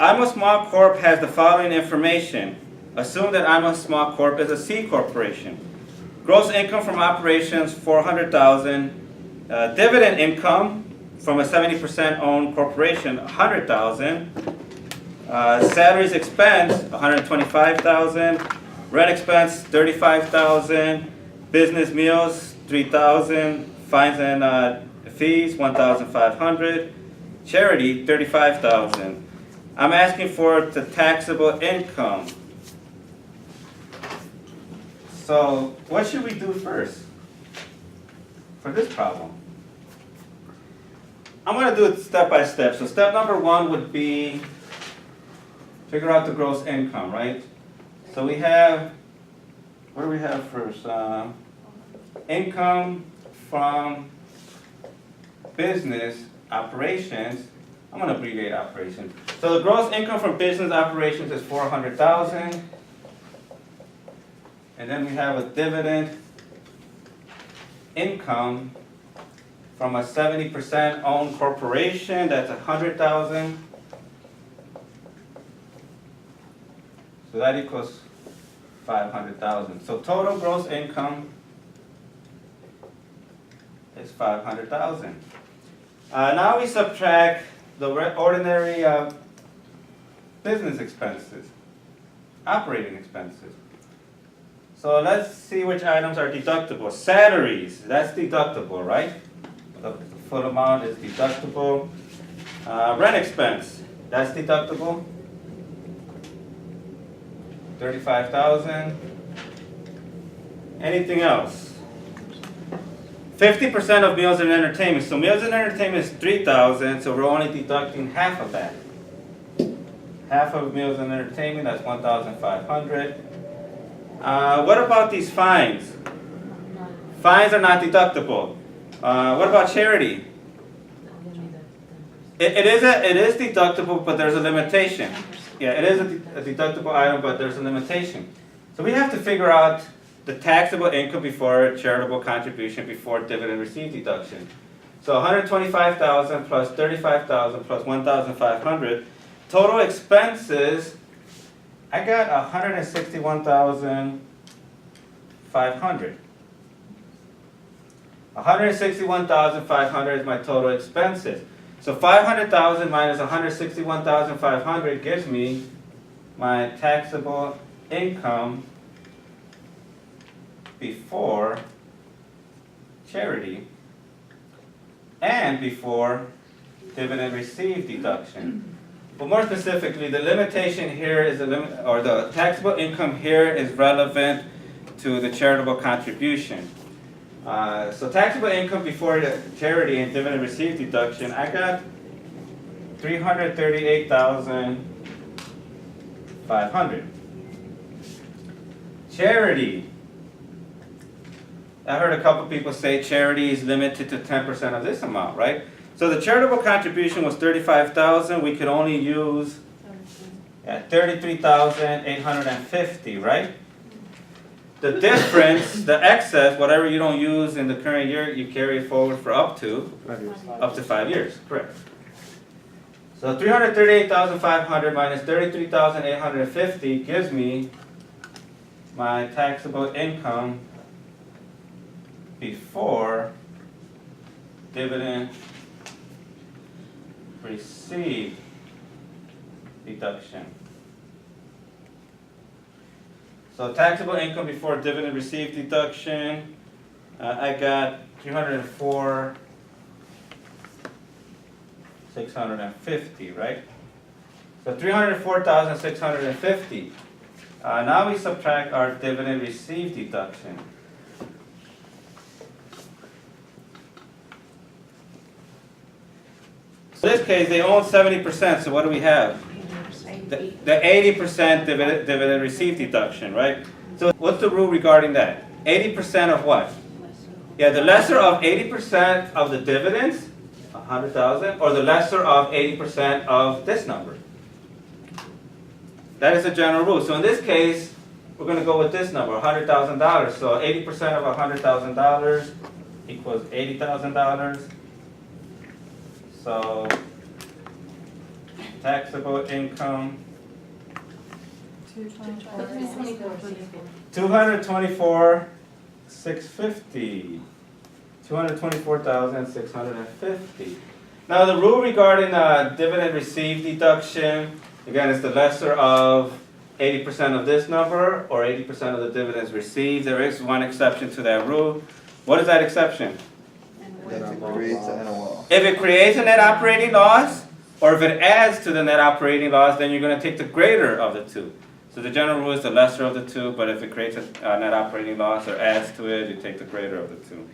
I'm a Small Corp has the following information. Assume that I'm a Small Corp is a C corporation. Gross income from operations, $400,000. Dividend income from a 70% owned corporation, $100,000. Salaries expense, $125,000. Rent expense, $35,000. Business meals, $3,000. Fines and fees, $1,500. Charity, $35,000. I'm asking for the taxable income. So what should we do first for this problem? I'm going to do it step by step. So step number one would be figure out the gross income, right? So we have, what do we have first? Income from business operations. I'm going to abbreviate operations. So the gross income from business operations is $400,000. And then we have a dividend income from a 70% owned corporation, that's $100,000. So that equals $500,000. So total gross income is $500,000. Now we subtract the ordinary business expenses, operating expenses. So let's see which items are deductible. Salaries, that's deductible, right? The full amount is deductible. Rent expense, that's deductible. $35,000. Anything else? 50% of meals and entertainment. So meals and entertainment is $3,000, so we're only deducting half of that. Half of meals and entertainment, that's $1,500. What about these fines? Fines are not deductible. What about charity? It is deductible, but there's a limitation. Yeah, it is a deductible item, but there's a limitation. So we have to figure out the taxable income before charitable contribution before dividend received deduction. So $125,000 plus $35,000 plus $1,500. Total expenses, I got $161,500. $161,500 is my total expenses. So $500,000 minus $161,500 gives me my taxable income before charity and before dividend received deduction. But more specifically, the limitation here is the taxable income here is relevant to the charitable contribution. So taxable income before the charity and dividend received deduction, I got $338,500. Charity. I heard a couple people say charity is limited to 10% of this amount, right? So the charitable contribution was $35,000. We could only use $33,850, right? The difference, the excess, whatever you don't use in the current year, you carry it forward for up to 5 years, correct. So $338,500 minus $33,850 gives me my taxable income before dividend received deduction. So taxable income before dividend received deduction, I got $304,650, right? So $304,650. Now we subtract our dividend received deduction. So in this case, they own 70%, so what do we have? The 80% dividend received deduction, right? So what's the rule regarding that? 80% of what? Yeah, the lesser of 80% of the dividends, 100,000, or the lesser of 80% of this number. That is a general rule. So in this case, we're going to go with this number, $100,000. So 80% of $100,000 equals $80,000. So Taxable income, 224,650. 224,650. Now the rule regarding dividend received deduction, again, is the lesser of 80% of this number or 80% of the dividends received. There is one exception to that rule. What is that exception? If it creates a NOL. If it creates a net operating loss, or if it adds to the net operating loss, then you're going to take the greater of the two. So the general rule is the lesser of the two, but if it creates a net operating loss or adds to it, you take the greater of the two.